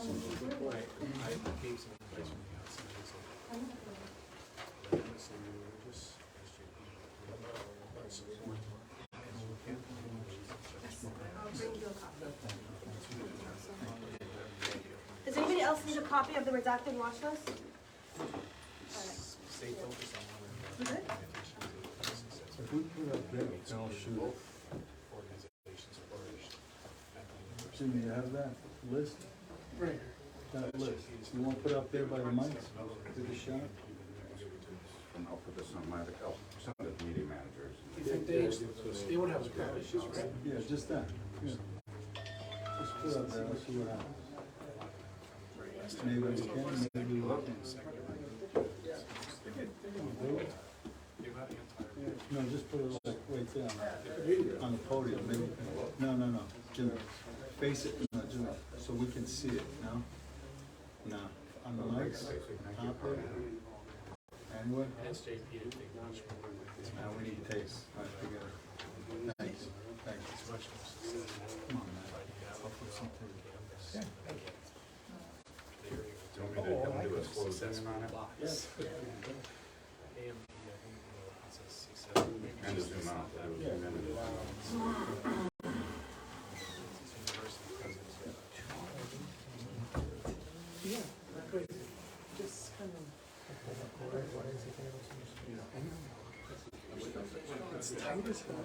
gave some advice from the outside. I'll bring you a copy. Does anybody else need a copy of the redacted watch list? Stay focused on Is it? If we put it up there, I'll shoot it. organizations flourished. Jimmy, you have that list? Right. That list. You want to put it up there by the mics? Do the shot? And I'll put this on my, I'll send it to media managers. You think they would have a crowd issues, right? Yeah, just that. Yeah. Just put it up there, let's see what happens. Maybe we can, maybe we won't. No, just put it like right there on the podium, maybe. No, Jimmy, face it, no, Jimmy, so we can see it, no? No, on the mics, top there. And what? Now we need tapes, all right, together. Thanks, thanks. Come on, man, I'll put some tape. Do you want me to do a slow session on it? Yes. And just zoom out. Yeah, but just kind of. It's tight as hell.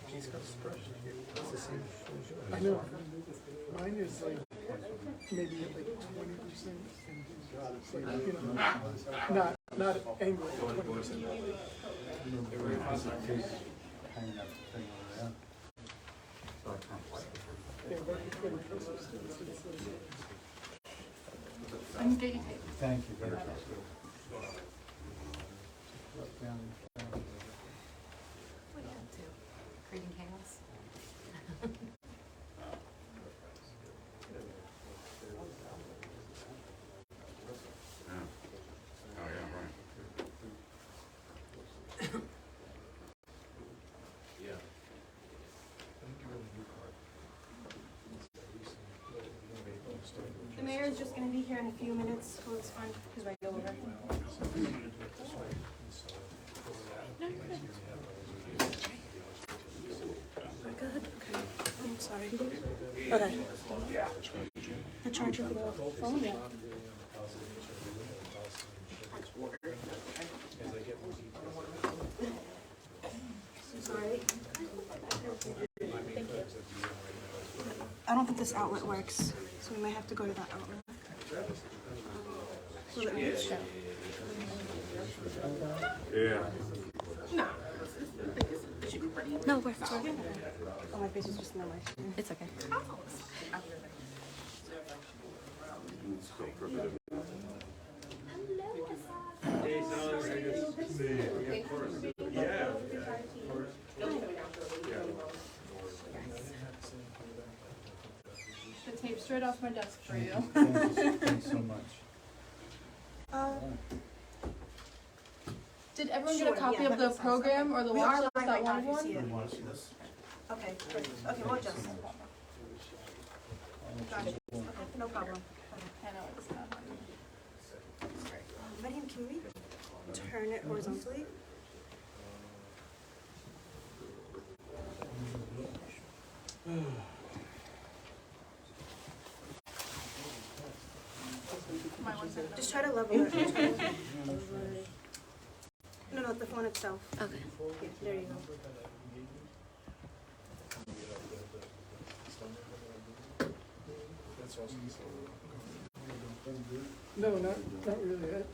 He's got expression. It's the same. I know. Mine is like maybe at like 20%. And, you know, not angry. 20%. Hanging up the thing over there. I'm getting tape. Thank you very much. What are you up to? Creating chaos? Oh, yeah, right. The mayor is just going to be here in a few minutes, so it's fine because I go over. Good. Okay. I'm sorry. Okay. The charger for the phone. Yeah. Sorry. Thank you. I don't think this outlet works, so we might have to go to that outlet. Will it reach? Yeah. No, we're fine. Oh, my face is just in the mic. It's okay. The tape straight off my desk for you. Thanks so much. Did everyone Sure, get a copy yeah, of that the makes sense. program or the We watch are list live that right now one if you see one? it. Okay, perfect. Okay, we'll adjust. Got it. Okay, no problem. I know it's not. Mariam, can we turn it horizontally? Just try to level it. No, the phone itself. Okay. Yeah, there you go. No, not really.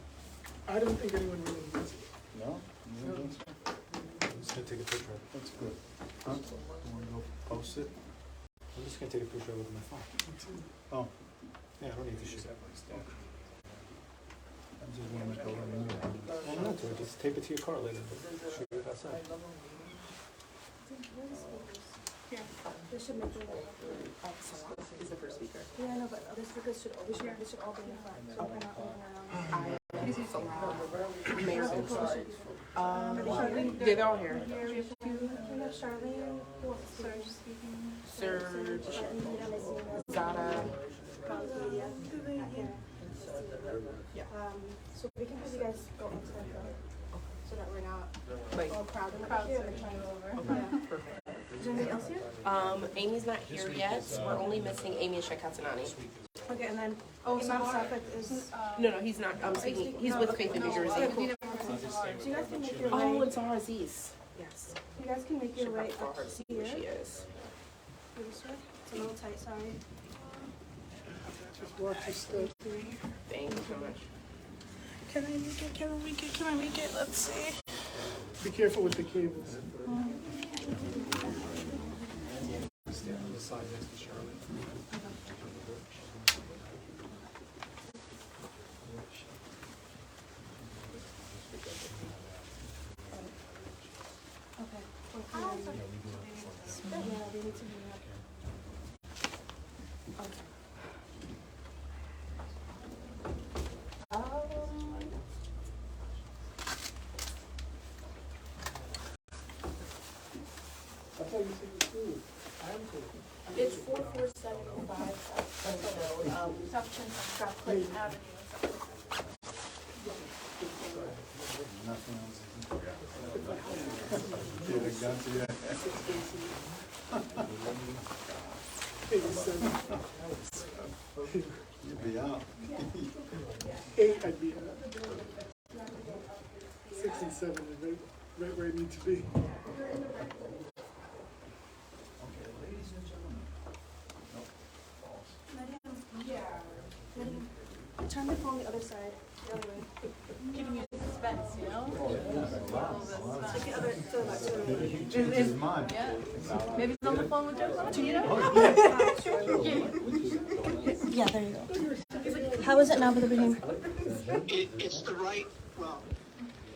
I don't think anyone really needs it. No? No. I'm just gonna take a picture of it. That's good. Huh? You wanna go post it? I'm just gonna take a picture of it with my phone. Oh, Yeah, I don't need to shoot that. I just wanna make a little move. Well, no, to it. Just tape it to your car later. Shoot it outside. Here, this should make it. Is the first speaker. Yeah, I know, but other speakers should always share. This should all be in front. So we're not moving around. This is so loud. Are they showing? Yeah, they're all here. Here, we have two. Charlene, who wants to Surge speaking. Surge, Zara. Zara. Media. So we can have you guys go outside though, so that we're not Like, all crowded up Crowd here. section over. Yeah. Is there anybody else here? Amy's not here yet. We're only missing Amy and Shekatsanani. Okay, and then Oh, Imam so Safet is. No, he's not. I'm speaking. He's with Faith in New Jersey. Okay, cool. So you guys can make your way. Oh, it's Zara Aziz. Yes. You guys can make your way For up her to see here. where she is. This way. It's a little tight, sorry. Just watch your step. Thank you so much. Can I make it? Can I make it? Can I make it? Let's see. Be careful with the cables. Stand on the side next to Charlotte. Okay. Yeah, they need to be up. Okay. I thought you said you cool. I am cool. It's 4475 South South Clinton Avenue. Nothing else. Yeah, I got you. You'd be out. 8, I'd be at. 6 and 7 is right where I need to be. Turn the phone the other side. The other way. Giving you suspense, you know? Take the other to the left. To the right. He changed his mind. Yeah. Maybe he's on the phone with Jeff, you know? Yeah, there you go. How is it now, Brother Brahim? It's the right, well,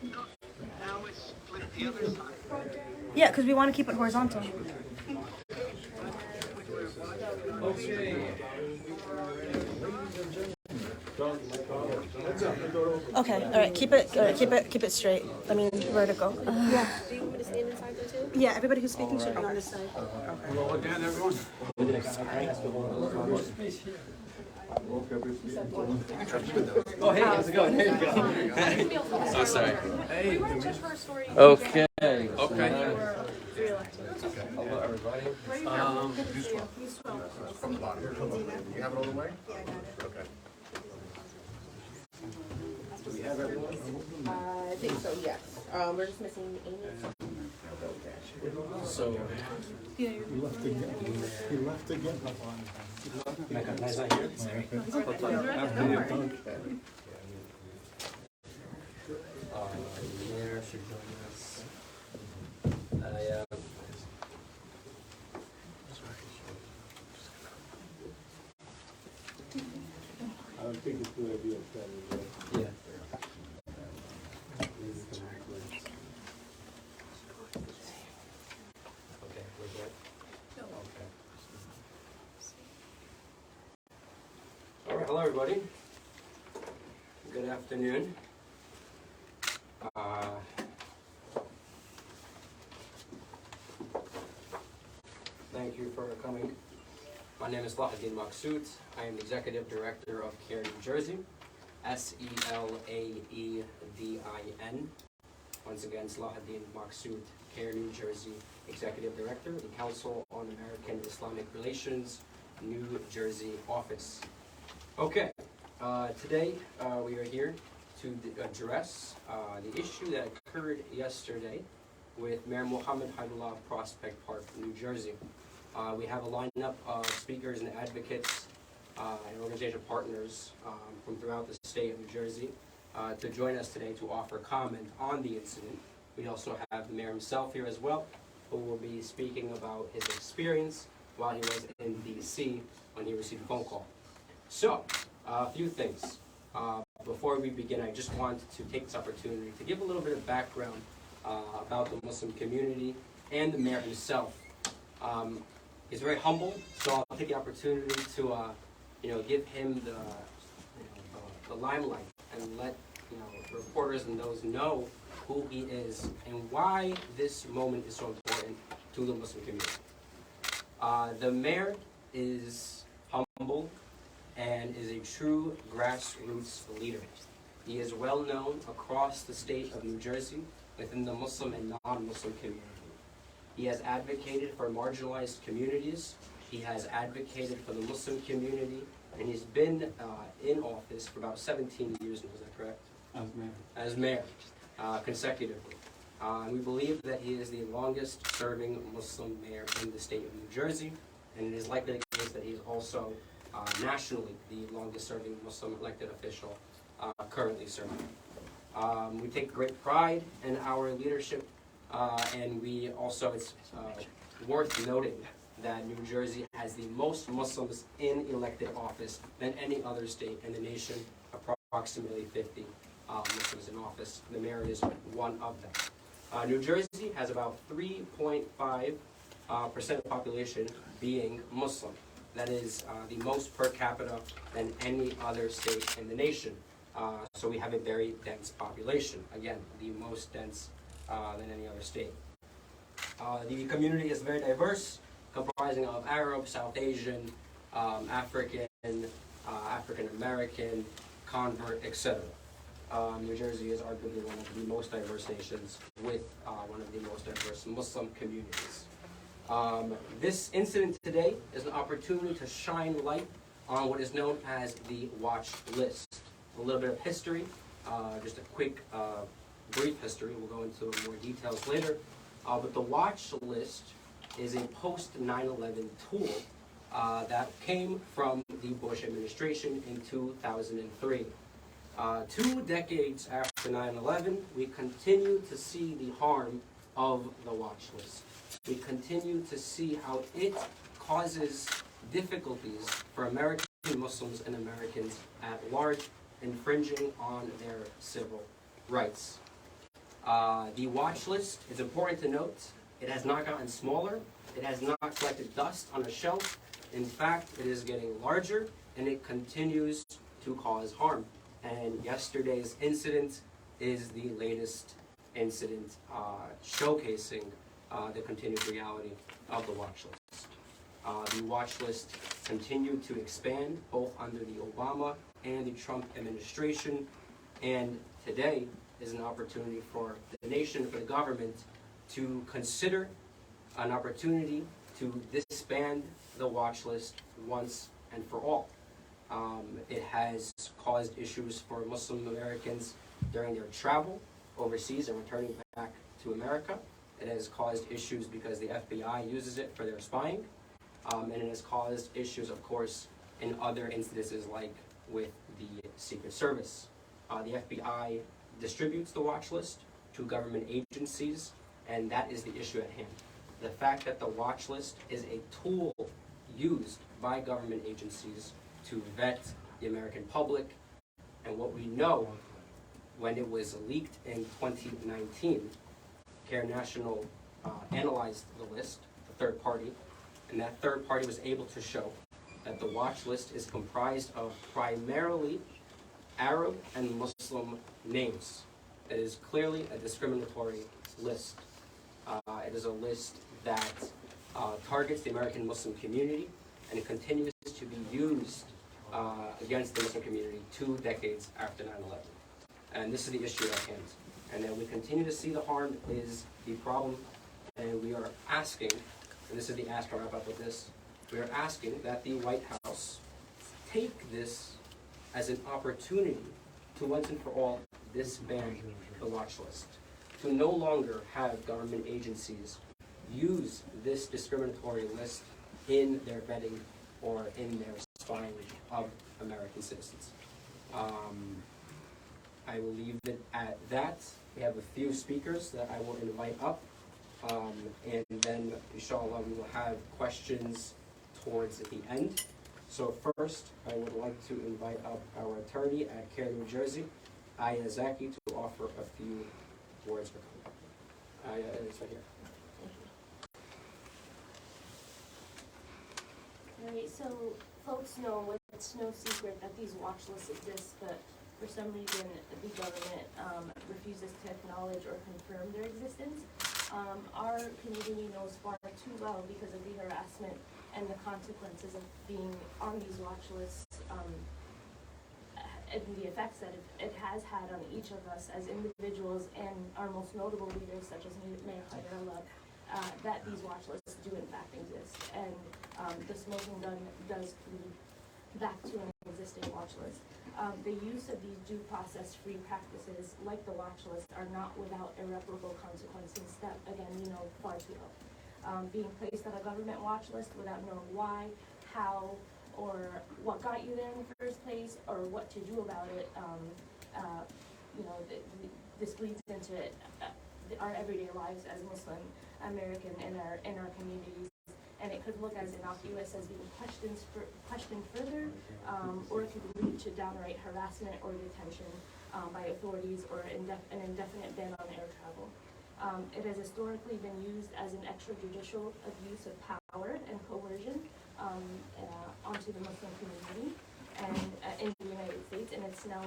now it's flipped the other side. Yeah, because we want to keep it horizontal. Okay, all right, keep it straight. I mean, vertical. Yeah. Do you want me to stand inside there too? Yeah, everybody who's speaking should be on this side. Well, again, everyone. Oh, hey, how's it going? There you go. Oh, sorry. We weren't just her story. Okay. Okay. Re-elected. Hello, everybody. You have it all the way? Okay. Do we have everyone? I think so, yes. We're just missing Amy. So, He left again. He left again. Nice not here. Mayor should join us. I don't think it's a good idea if that is right. Yeah. Okay, we're good. Okay. All right, hello everybody. Good afternoon. Thank you for coming. My name is Slahaddin Maksud. I am the Executive Director of CAIR New Jersey, SELAEDIN. Once again, Slahaddin Maksud, CAIR New Jersey, Executive Director, the Council on American Islamic Relations, New Jersey office. Okay, today we are here to address the issue that occurred yesterday with Mayor Mohammed Haidullah of Prospect Park, New Jersey. We have a lineup of speakers and advocates and organization partners from throughout the state of New Jersey to join us today to offer comment on the incident. We also have the mayor himself here as well, who will be speaking about his experience while he was in D.C. when he received a phone call. So, a few things. Before we begin, I just want to take this opportunity to give a little bit of background about the Muslim community and the mayor himself. He's very humble, so I'll take the opportunity to, give him the limelight and let reporters and those know who he is and why this moment is so important to to the Muslim community. The mayor is humble and is a true grassroots leader. He is well known across the state of New Jersey within the Muslim and non-Muslim community. He has advocated for marginalized communities. He has advocated for the Muslim community, and he's been in office for about 17 years now, is that correct? As mayor, consecutively. We believe that he is the longest serving Muslim mayor in the state of New Jersey, and it is likely the case that he is also nationally the longest serving Muslim elected official currently serving. We take great pride in our leadership, and we also, it's worth noting that New Jersey has the most Muslims in elected office than any other state in the nation, approximately 50 Muslims in office. The mayor is one of them. New Jersey has about 3.5% of the population being Muslim. That is the most per capita than any other state in the nation. So we have a very dense population. Again, the most dense than any other state. The community is very diverse, comprising of Arab, South Asian, African, African American, convert, etc. New Jersey is arguably one of the most diverse nations with one of the most diverse Muslim communities. This incident today is an opportunity to shine light on what is known as the watch list. A little bit of history, just a quick brief history. We'll go into more details later. But the watch list is a post 9/11 tool that came from the Bush administration in 2003. 2 decades after 9/11, we continue to see the harm of the watch list. We continue to see how it causes difficulties for American Muslims and Americans at large, infringing on their civil rights. The watch list is important to note. It has not gotten smaller. It has not collected dust on a shelf. In fact, it is getting larger, and it continues to cause harm. And yesterday's incident is the latest incident showcasing the continued reality of the watch list. The watch list continued to expand both under the Obama and the Trump administration, and today is an opportunity for the nation, for the government, to consider an opportunity to disband the watch list once and for all. It has caused issues for Muslim Americans during their travel overseas and returning back to America. It has caused issues because the FBI uses it for their spying. And it has caused issues, of course, in other instances like with the Secret Service. The FBI distributes the watch list to government agencies, and that is the issue at hand. The fact that the watch list is a tool used by government agencies to vet the American public, and what we know, when it was leaked in 2019, CAIR National analyzed the list, the third party, and that third party was able to show that the watch list is comprised of primarily Arab and Muslim names. It is clearly a discriminatory list. It is a list that targets the American Muslim community, and it continues to be used against the Muslim community 2 decades after 9/11. And this is the issue at hand. And then we continue to see the harm is the problem, and we are asking, and this is the ask, I'll wrap up with this, we are asking that the White House take this as an opportunity to once and for all disband the watch list, to no longer have government agencies use this discriminatory list in their vetting or in their spying of American citizens. I will leave it at that. We have a few speakers that I will invite up, and then inshallah we will have questions towards the end. So first, I would like to invite up our attorney at CAIR New Jersey, Aya Zaki, to offer a few words. Aya is right here. Right, so folks know it's no secret that these watch lists exist, but for some reason the government refuses to acknowledge or confirm their existence. Our community knows far too well because of the harassment and the consequences of being on these watch lists, and the effects that it has had on each of us as individuals and our most notable leaders, such as Mayor Khayr, that these watch lists do in fact exist. And the smoking gun does lead back to an existing watch list. The use of these due process-free practices, like the watch list, are not without irreparable consequences that, again, we know far too well. Being placed on a government watch list without knowing why, how, or what got you there in the first place, or what to do about it, this bleeds into our everyday lives as Muslim American in our communities. And it could look as innocuous as being questioned further, or it could lead to downright harassment or detention by authorities, or an indefinite ban on air travel. It has historically been used as an extrajudicial abuse of power and coercion onto the Muslim community and in the United States, and it's now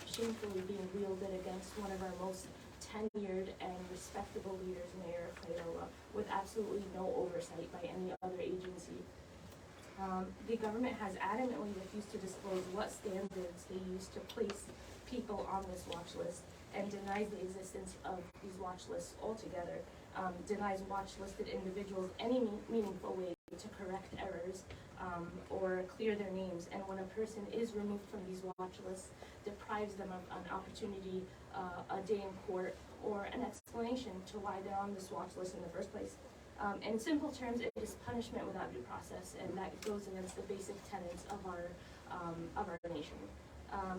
shamefully being wielded against one of our most tenured and respectable leaders, Mayor Khayr, with absolutely no oversight by any other agency. The government has adamantly refused to disclose what standards they use to place people on this watch list, and denies the existence of these watch lists altogether, denies watch listed individuals any meaningful way to correct errors or clear their names. And when a person is removed from these watch lists, deprives them of an opportunity, a day in court, or an explanation to why they're on this watch list in the first place. In simple terms, it is punishment without due process, and that goes against the basic tenets of our nation.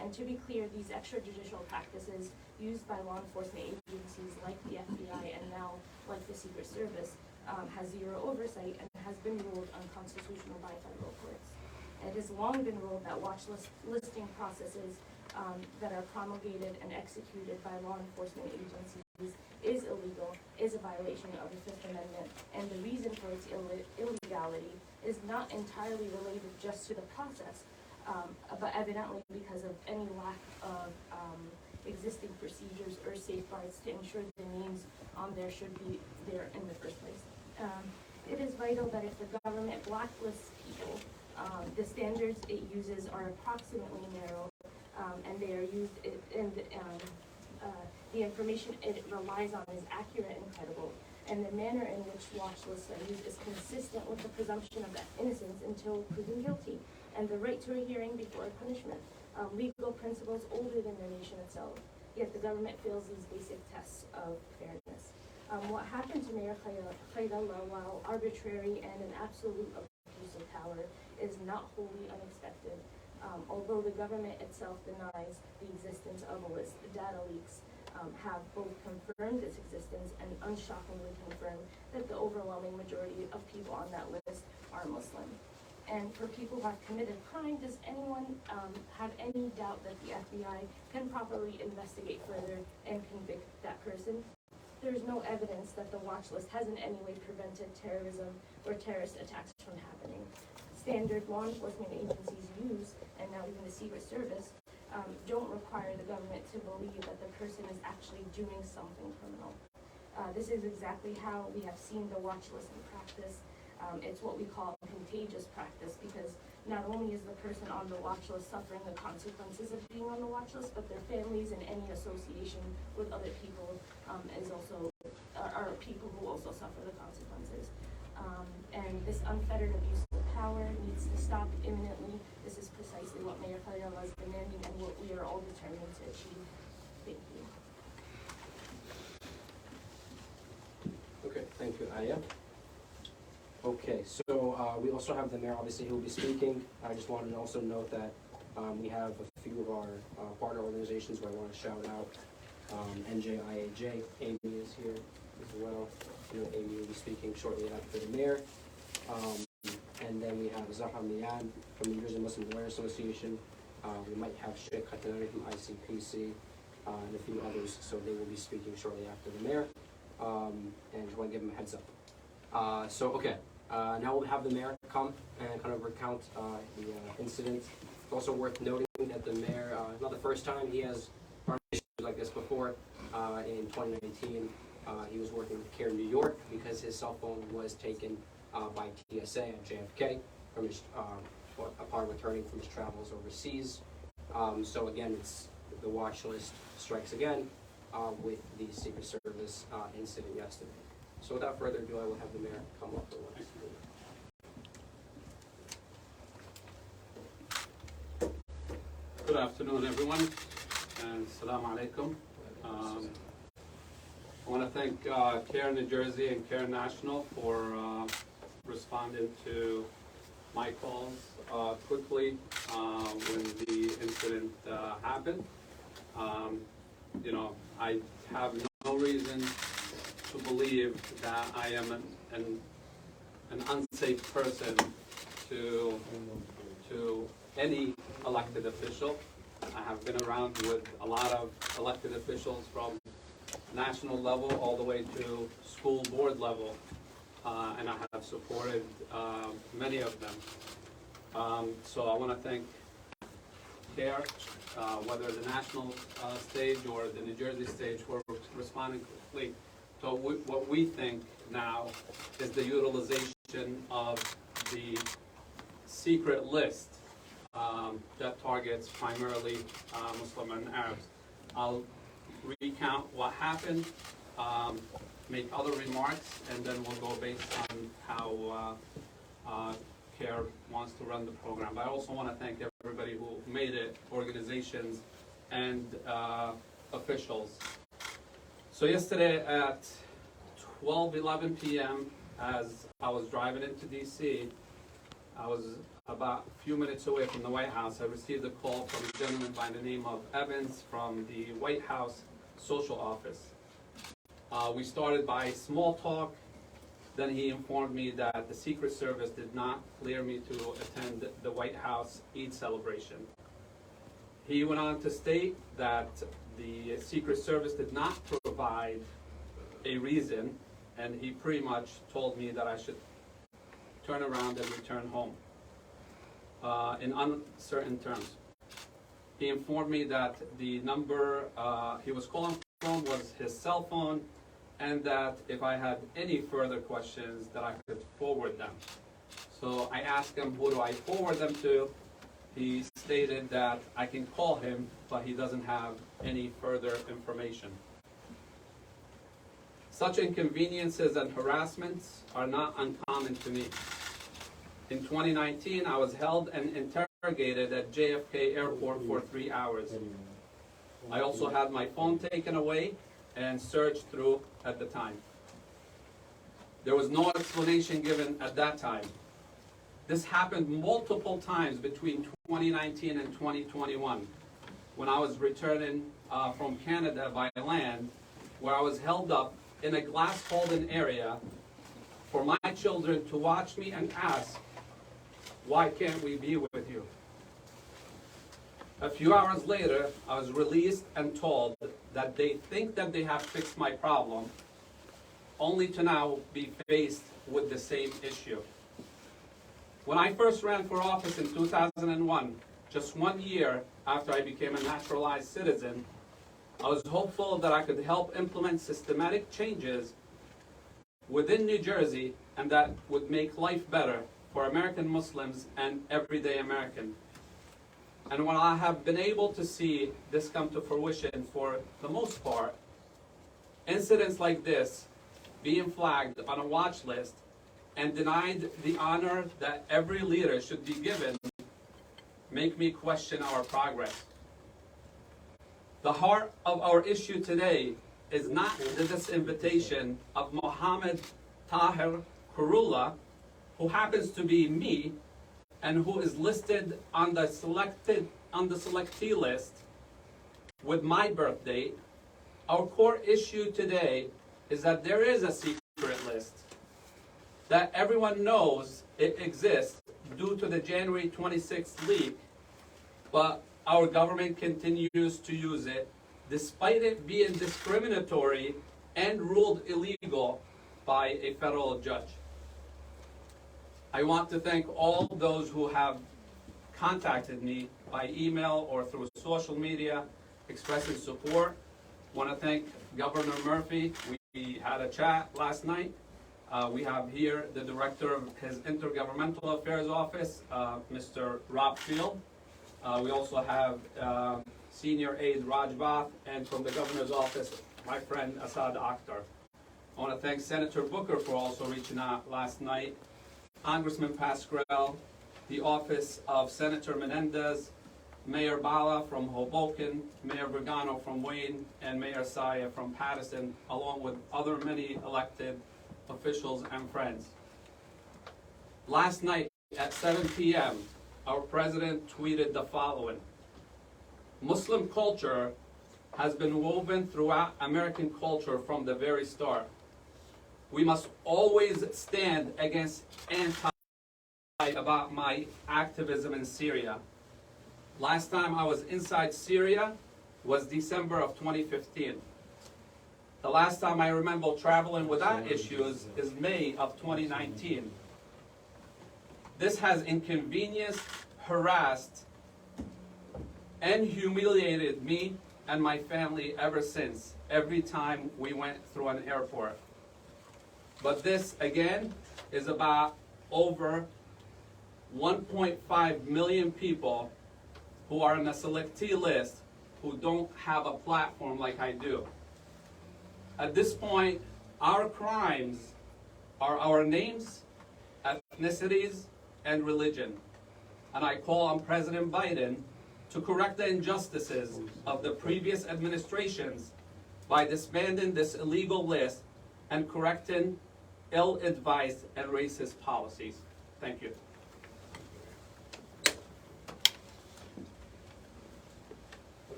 And to be clear, these extrajudicial practices used by law enforcement agencies like the FBI and now like the Secret Service has zero oversight and has been ruled unconstitutional by federal courts. It has long been ruled that watch listing processes that are promulgated and executed by law enforcement agencies is illegal, is a violation of the Fifth Amendment, and the reason for its illegality is not entirely related just to the process, but evidently because of any lack of existing procedures or safeguards to ensure the names on there should be there in the first place. It is vital that if the government blacklists people, the standards it uses are approximately narrow, and they are used, the information it relies on is accurate and credible, and the manner in which watch lists are used is consistent with the presumption of innocence until proven guilty, and the right to a hearing before punishment, legal principles older than the nation itself. Yet the government fails these basic tests of fairness. What happened to Mayor Khayr, while arbitrary and an absolute abuse of power, is not wholly unexpected. Although the government itself denies the existence of a list, data leaks have both confirmed its existence and unshockingly confirmed that the overwhelming majority of people on that list are Muslim. And for people who have committed crime, does anyone have any doubt that the FBI can properly investigate further and convict that person? There is no evidence that the watch list has in any way prevented terrorism or terrorist attacks from happening. Standard law enforcement agencies use, and now even the Secret Service, don't require the government to believe that the person is actually doing something criminal. This is exactly how we have seen the watch list in practice. It's what we call contagious practice, because not only is the person on the watch list suffering the consequences of being on the watch list, but their families and any association with other people are people who also suffer the consequences. And this unfettered abuse of power needs to stop imminently. This is precisely what Mayor Khayr is demanding and what we are all determined to achieve. Thank you. Okay, thank you, Aya. Okay, so we also have the mayor, obviously, who will be speaking. I just wanted to also note that we have a few of our partner organizations who I want to shout out. NJIAJ, Amy is here as well. Amy will be speaking shortly after the mayor. And then we have Zahra Mian from the New Jersey Muslim Lawyer Association. We might have Sheikh Khatanari from ICPC and a few others, so they will be speaking shortly after the mayor. And just want to give them a heads up. Now we'll have the mayor come and kind of recount the incident. It's also worth noting that the mayor, not the first time, he has run issues like this before. In 2019, He was working with CAIR New York because his cell phone was taken by TSA at JFK from his, upon returning from his travels overseas. So again, it's the watch list strikes again with the Secret Service incident yesterday. So without further ado, I will have the mayor come up with what Good afternoon, everyone, and Assalamu alaikum. I want to thank CAIR New Jersey and CAIR National for responding to my calls quickly when the incident happened. You know, I have no reason to believe that I am an unsafe person to any elected official. I have been around with a lot of elected officials from national level all the way to school board level, and I have supported many of them. So I want to thank CAIR, whether the national stage or the New Jersey stage, for responding quickly to what we think now is the utilization of the secret list that targets primarily Muslim and Arabs. I'll recount what happened, make other remarks, and then we'll go based on how CAIR wants to run the program. But I also want to thank everybody who made it, organizations and officials. So yesterday at 12:11 p.m., as I was driving into DC, I was about a few minutes away from the White House. I received a call from a gentleman by the name of Evans from the White House social office. We started by small talk. Then he informed me that the Secret Service did not clear me to attend the White House Eid celebration. He went on to state that the Secret Service did not provide a reason, and he pretty much told me that I should turn around and return home in uncertain terms. He informed me that the number he was calling from was his cell phone, and that if I had any further questions that I could forward them. So I asked him, who do I forward them to? He stated that I can call him, but he doesn't have any further information. Such inconveniences and harassments are not uncommon to me. In 2019, I was held and interrogated at JFK Airport for 3 hours. I also had my phone taken away and searched through at the time. There was no explanation given at that time. This happened multiple times between 2019 and 2021 when I was returning from Canada by land, where I was held up in a glass Holden area for my children to watch me and ask, why can't we be with you? A few hours later, I was released and told that they think that they have fixed my problem, only to now be faced with the same issue. When I first ran for office in 2001, just 1 year after I became a naturalized citizen, I was hopeful that I could help implement systematic changes within New Jersey and that would make life better for American Muslims and everyday Americans. And when I have been able to see this come to fruition for the most part, incidents like this being flagged on a watch list and denied the honor that every leader should be given make me question our progress. The heart of our issue today is not the disinvitation of Mohammed Tahir Kurula, who happens to be me and who is listed on the selectee list with my birth date. Our core issue today is that there is a secret list, that everyone knows it exists due to the January 26th leak, but our government continues to use it despite it being discriminatory and ruled illegal by a federal judge. I want to thank all those who have contacted me by email or through social media expressing support. I want to thank Governor Murphy. We we had a chat last night. We have here the Director of his Intergovernmental Affairs Office, Mr. Rob Field. We also have Senior Aide Raj Bath, and from the Governor's Office, my friend Asad Akhtar. I want to thank Senator Booker for also reaching out last night, Congressman Pascrell, the Office of Senator Menendez, Mayor Bala from Hoboken, Mayor Bergano from Wayne, and Mayor Saya from Patterson, along with other many elected officials and friends. Last night at 7 p.m., our president tweeted the following: Muslim culture has been woven throughout American culture from the very start. We must always stand against about my activism in Syria. Last time I was inside Syria was December of 2015. The last time I remember traveling without issues is May of 2019. This has inconvenienced, harassed, and humiliated me and my family ever since, every time we went through an airport. But this, again, is about over 1.5 million people who are on a selectee list who don't have a platform like I do. At this point, our crimes are our names, ethnicities, and religion. And I call on President Biden to correct the injustices of the previous administrations by disbanding this illegal list and correcting ill-advised and racist policies. Thank you.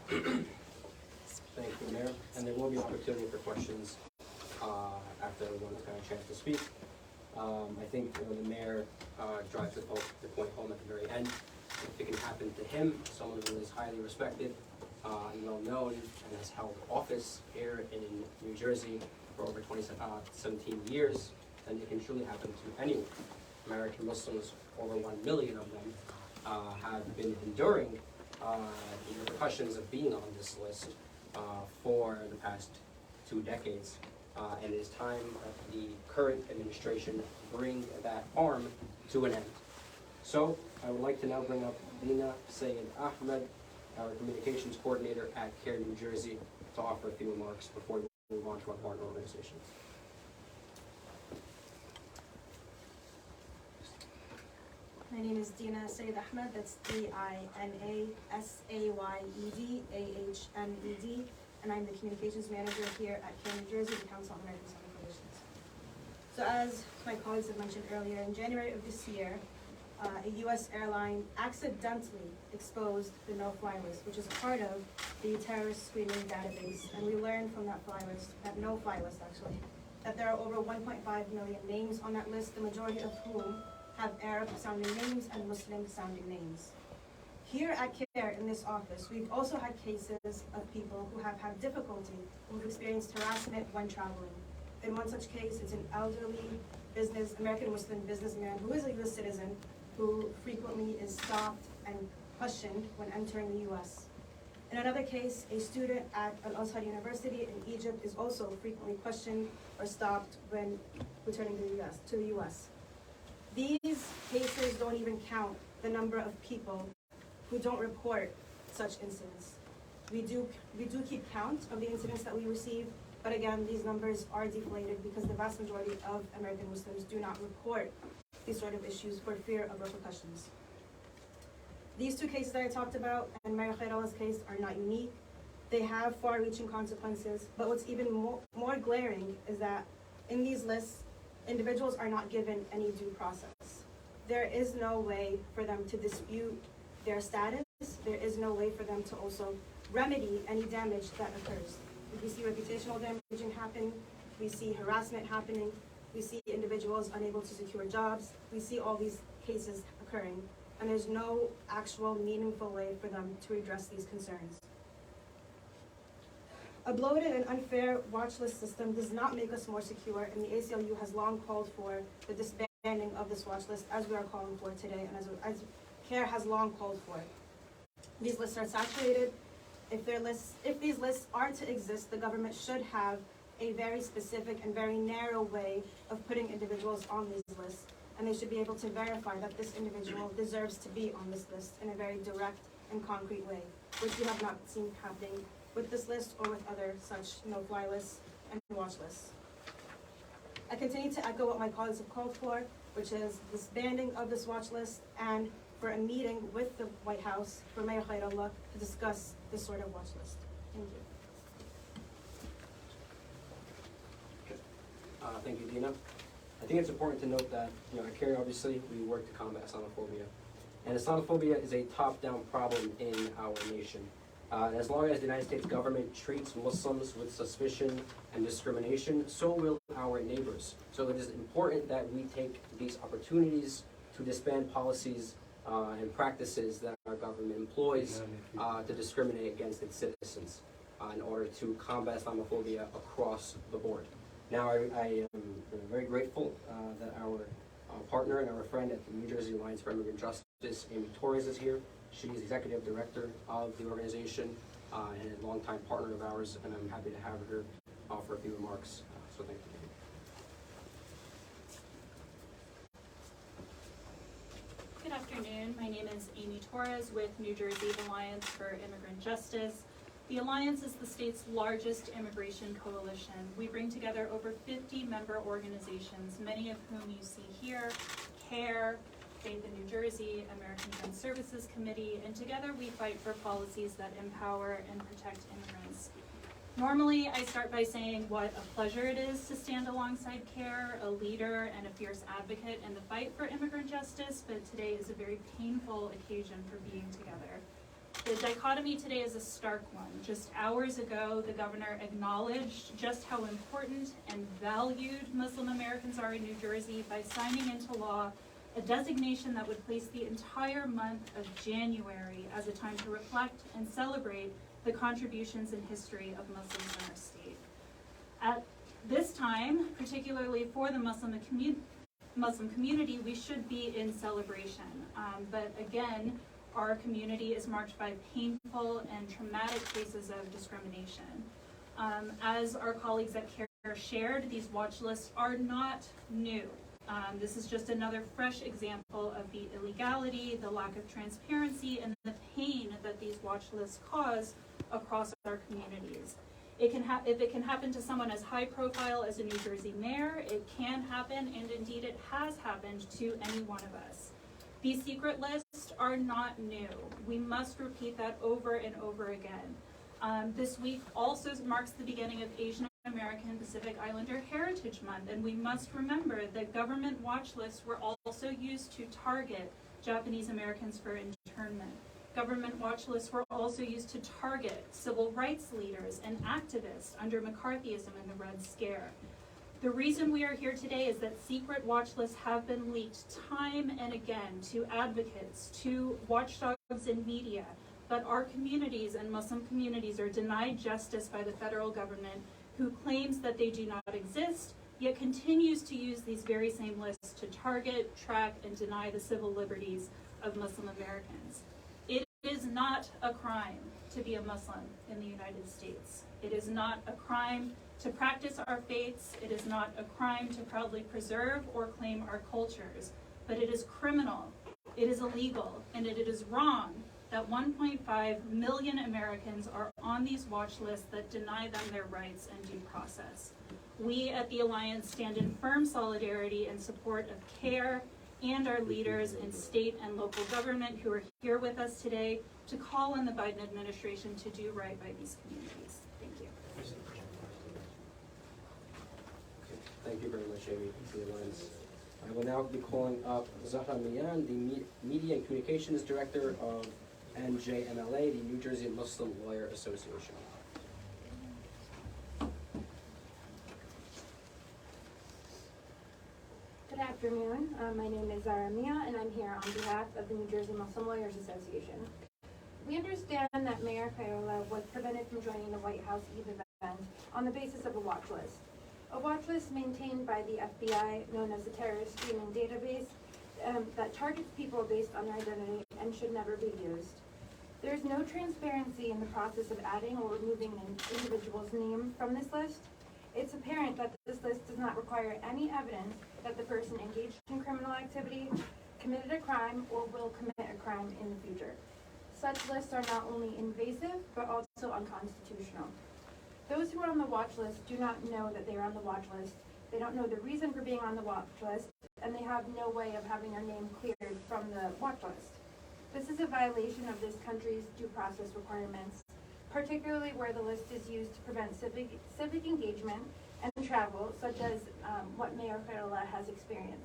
Thank you, Mayor. And there will be opportunity for questions after everyone's got a chance to speak. I think the mayor drives the point home at the very end. If it can happen to him, someone who is highly respected and well known and has held office here in New Jersey for over 17 years, then it can truly happen to anyone. American Muslims, over 1 million of them, have been enduring the repercussions of being on this list for the past 2 decades. And it is time that the current administration bring that harm to an end. So I would like to now bring up Dina Sayed Ahmed, our communications coordinator at CAIR New Jersey, to offer a few remarks before we move on to our partner organizations. My name is Dina Sayed Ahmed, that's D-I-N-A-S-A-Y-E-D A-H-M-E-D, and I'm the communications manager here at CAIR New Jersey, the Council on American Islamic Relations. So as my colleagues have mentioned earlier, in January of this year, a U.S. airline accidentally exposed the no-fly list, which is part of the terrorist screening database, and we learned from that no-fly list actually, that there are over 1.5 million names on that list, the majority of whom have Arab-sounding names and Muslim-sounding names. Here at CAIR, in this office, we've also had cases of people who have had difficulty, who've experienced harassment when traveling. In one such case, it's an elderly American Muslim businessman who is a U.S. citizen who frequently is stopped and questioned when entering the U.S. In another case, a student at Al-Azhar University in Egypt is also frequently questioned or stopped when returning to the U.S. These cases don't even count the number of people who don't report such incidents. We do keep count of the incidents that we receive, but again, these numbers are deflated because the vast majority of American Muslims do not report these sort of issues for fear of repercussions. These 2 cases that I talked about and Mayor Khairallah's case are not unique. They have far-reaching consequences, but what's even more glaring is that in these lists, individuals are not given any due process. There is no way for them to dispute their status. There is no way for them to also remedy any damage that occurs. We see reputational damaging happen. We see harassment happening. We see individuals unable to secure jobs. We see all these cases occurring, and there's no actual meaningful way for them to address these concerns. A bloated and unfair watch list system does not make us more secure, and the ACLU has long called for the disbanding of this watch list, as we are calling for today, and as CAIR has long called for. These lists are saturated. If these lists are to exist, the government should have a very specific and very narrow way of putting individuals on these lists, and they should be able to verify that this individual deserves to be on this list in a very direct and concrete way, which we have not seen happening with this list or with other such no-fly lists and watch lists. I continue to echo what my colleagues have called for, which is disbanding of this watch list and for a meeting with the White House for Mayor Khairallah to discuss this sort of watch list. Thank you. Thank you, Dina. I think it's important to note that, at CAIR, obviously, we work to combat Islamophobia. And Islamophobia is a top-down problem in our nation. As long as the United States government treats Muslims with suspicion and discrimination, so will our neighbors. So it is important that we take these opportunities to disband policies and practices that our government employs to discriminate against its citizens in order to combat Islamophobia across the board. Now, I am very grateful that our partner and our friend at the New Jersey Alliance for Immigrant Justice, Amy Torres, is here. She is Executive Director of the organization and a longtime partner of ours, and I'm happy to have her offer a few remarks. So thank you. Good afternoon. My name is Amy Torres with New Jersey Alliance for Immigrant Justice. The Alliance is the state's largest immigration coalition. We bring together over 50 member organizations, many of whom you see here: CAIR, Faith in New Jersey, American Gun Services Committee, and together we fight for policies that empower and protect immigrants. Normally, I start by saying what a pleasure it is to stand alongside CAIR, a leader and a fierce advocate in the fight for immigrant justice, but today is a very painful occasion for being together. The dichotomy today is a stark one. Just hours ago, the governor acknowledged just how important and valued Muslim Americans are in New Jersey by signing into law a designation that would place the entire month of January as a time to reflect and celebrate the contributions and history of Muslims in our state. At this time, particularly for the Muslim community, we should be in celebration. But again, our community is marked by painful and traumatic cases of discrimination. As our colleagues at CAIR shared, these watch lists are not new. This is just another fresh example of the illegality, the lack of transparency, and the pain that these watch lists cause across our communities. If it can happen to someone as high profile as a New Jersey mayor, it can happen, and indeed it has happened to any one of us. These secret lists are not new. We must repeat that over and over again. This week also marks the beginning of Asian American Pacific Islander Heritage Month, and we must remember that government watch lists were also used to target Japanese Americans for internment. Government watch lists were also used to target civil rights leaders and activists under McCarthyism and the Red Scare. The reason we are here today is that secret watch lists have been leaked time and again to advocates, to watchdogs in media, but our communities and Muslim communities are denied justice by the federal government, who claims that they do not exist, yet continues to use these very same lists to target, track, and deny the civil liberties of Muslim Americans. It is not a crime to be a Muslim in the United States. It is not a crime to practice our faiths. It is not a crime to proudly preserve or claim our cultures, but it is criminal, it is illegal, and it is wrong that 1.5 million Americans are on these watch lists that deny them their rights and due process. We at the Alliance stand in firm solidarity and support of CAIR and our leaders in state and local government who are here with us today to call on the Biden administration to do right by these communities. Thank you. Thank you very much, Amy, for the Alliance. I will now be calling up Zahra Mian, the Media and Communications Director of NJMLA, the New Jersey Muslim Lawyer Association. Good afternoon. My name is Zahra Mia, and I'm here on behalf of the New Jersey Muslim Lawyers Association. We understand that Mayor Khairallah was prevented from joining the White House Eve event on the basis of a watch list. A watch list maintained by the FBI, known as the terrorist screening database, that targets people based on their identity and should never be used. There is no transparency in the process of adding or removing an individual's name from this list. It's apparent that this list does not require any evidence that the person engaged in criminal activity, committed a crime, or will commit a crime in the future. Such lists are not only invasive, but also unconstitutional. Those who are on the watch list do not know that they are on the watch list. They don't know the reason for being on the watch list, and they have no way of having their name cleared from the watch list. This is a violation of this country's due process requirements, particularly where the list is used to prevent civic engagement and travel, such as what Mayor Queiroz has experienced.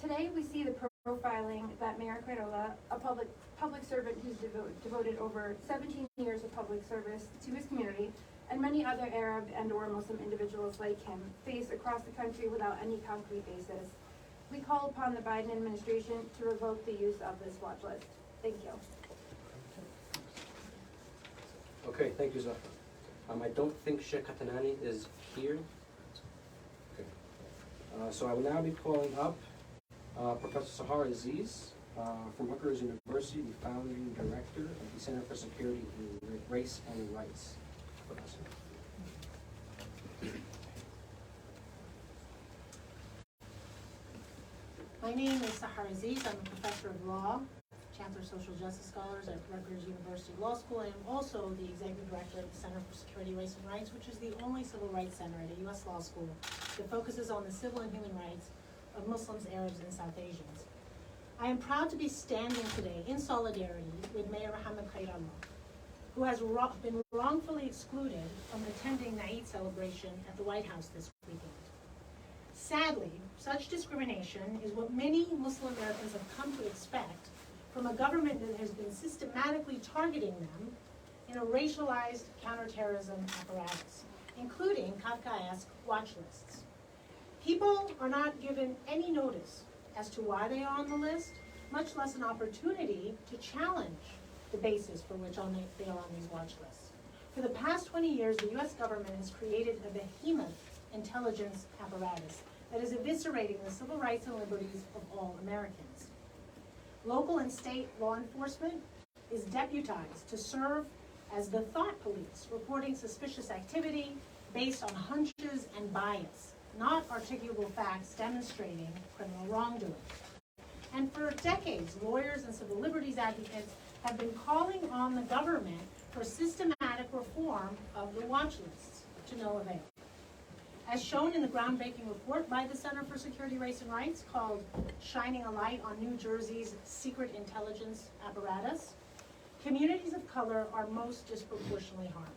Today, we see the profiling that Mayor Queiroz, a public servant who's devoted over 17 years of public service to his community, and many other Arab and or Muslim individuals like him face across the country without any concrete basis. We call upon the Biden administration to revoke the use of this watch list. Thank you. Okay, thank you, Zafar. I don't think Sheikh Katanani is here. Okay. So I will now be calling up Professor Sahar Aziz from Rutgers University, the founding director of the Center for Security and Race and Rights. Professor. My name is Sahar Aziz. I'm a professor of law, Chancellor of Social Justice Scholars at Rutgers University Law School. I am also the executive director of the Center for Security, Race and Rights, which is the only civil rights center at a U.S. law school that focuses on the civil and human rights of Muslims, Arabs, and South Asians. I am proud to be standing today in solidarity with Mayor Mohammed Khairallah, who has been wrongfully excluded from attending the Eid celebration at the White House this weekend. Sadly, such discrimination is what many Muslim Americans have come to expect from a government that has been systematically targeting them in a racialized counterterrorism apparatus, including Kafkaesque watch lists. People are not given any notice as to why they are on the list, much less an opportunity to challenge the basis for which they are on these watch lists. For the past 20 years, the U.S. government has created a behemoth intelligence apparatus that is eviscerating the civil rights and liberties of all Americans. Local and state law enforcement is deputized to serve as the thought police, reporting suspicious activity based on hunches and bias, not articulable facts demonstrating criminal wrongdoing. And for decades, lawyers and civil liberties advocates have been calling on the government for systematic reform of the watch lists to no avail. As shown in the groundbreaking report by the Center for Security, Race and Rights called Shining a Light on New Jersey's Secret Intelligence Apparatus, communities of color are most disproportionately harmed.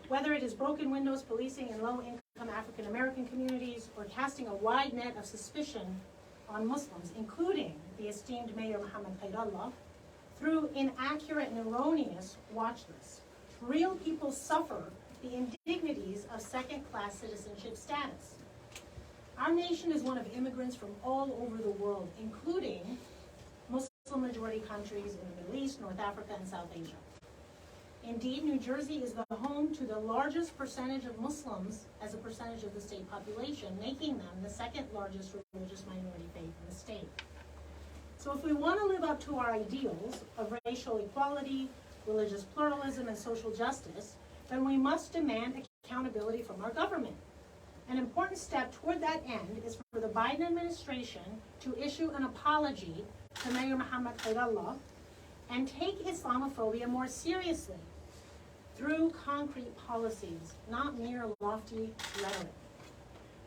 Whether it is broken windows policing in low-income African American communities or casting a wide net of suspicion on Muslims, including the esteemed Mayor Mohammed Khairallah, through inaccurate and erroneous watch lists, real people suffer the indignities of second-class citizenship status. Our nation is one of immigrants from all over the world, including Muslim-majority countries in the Middle East, North Africa, and South Asia. Indeed, New Jersey is the home to the largest percentage of Muslims as a percentage of the state population, making them the second largest religious minority faith in the state. So if we want to live up to our ideals of racial equality, religious pluralism, and social justice, then we must demand accountability from our government. An important step toward that end is for the Biden administration to issue an apology to Mayor Mohammed Khairallah and take Islamophobia more seriously through concrete policies, not mere lofty rhetoric.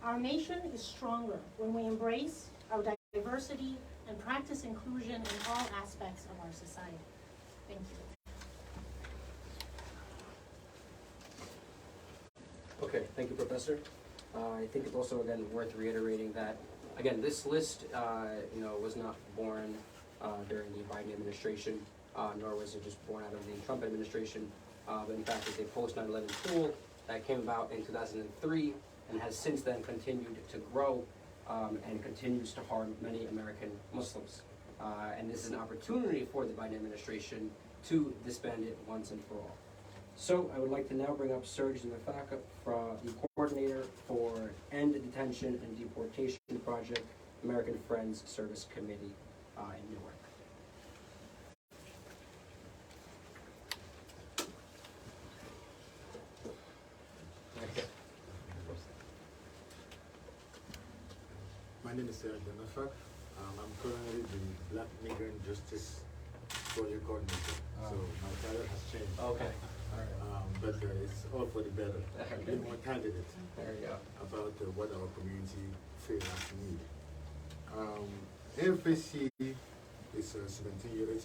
Our nation is stronger when we embrace our diversity and practice inclusion in all aspects of our society. Thank you. Okay, thank you, Professor. I think it's also, again, worth reiterating that, again, this list, was not born during the Biden administration, nor was it just born out of the Trump administration. But in fact, it's a post-9/11 tool that came about in 2003 and has since then continued to grow and continues to harm many American Muslims. And this is an opportunity for the Biden administration to disband it once and for all. So I would like to now bring up Serge Nafaka, the coordinator for End Detention and Deportation Project, American Friends Service Committee in Newark. Denafak. I'm currently the Black Migrant Justice Project Coordinator. So my title has changed. Okay. But it's all for the better. Be more targeted There you go. about what our community feels need. AFAC is a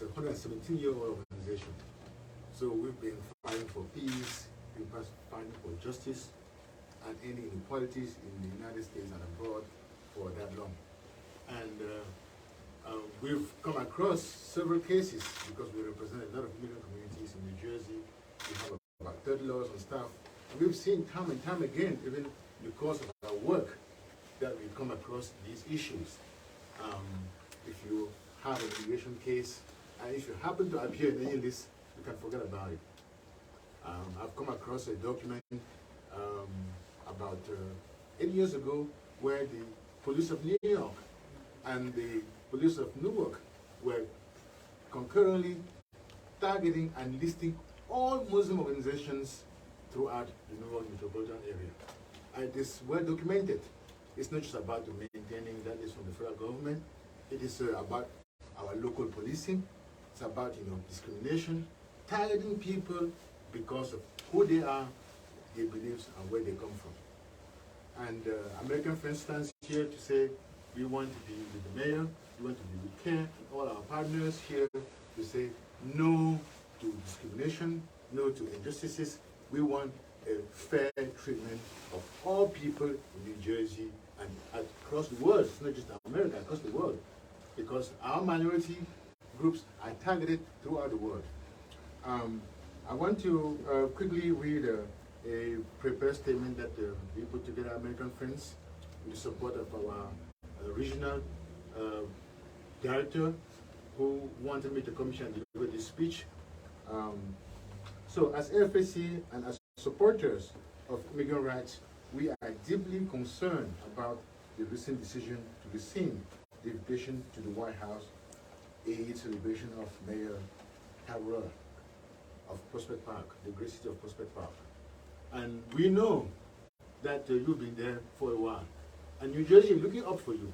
117-year-old organization. So we've been fighting for peace, we've been fighting for justice, and ending inequalities in the United States and abroad for that long. And we've come across several cases because we represent a lot of immigrant communities in New Jersey. We have about 30 laws and stuff. And we've seen time and time again, even in the course of our work, that we come across these issues. If you have an immigration case, and if you happen to appear in any list, you can forget about it. I've come across a document about 8 years ago where the police of New York and the police of Newark were concurrently targeting and listing all Muslim organizations throughout the New York metropolitan area. And it is well documented. It's not just about the maintaining that is from the federal government. It is about our local policing. It's about discrimination, targeting people because of who they are, their beliefs, and where they come from. And American Friends stands here to say we want to be with the mayor, we want to be with CAIR, and all our partners here to say no to discrimination, no to injustices. We want a fair treatment of all people in New Jersey and across the world. It's not just America, across the world. Because our minority groups are targeted throughout the world. I want to quickly read a prepared statement that we put together, American Friends, with the support of our regional director, who wanted me to commission and deliver this speech. So as AFAC and as supporters of immigrant rights, we are deeply concerned about the recent decision to rescind the invitation to the White House aid celebration of Mayor Carroll of Prospect Park, the great city of Prospect Park. And we know that you've been there for a while. And New Jersey is looking up for you.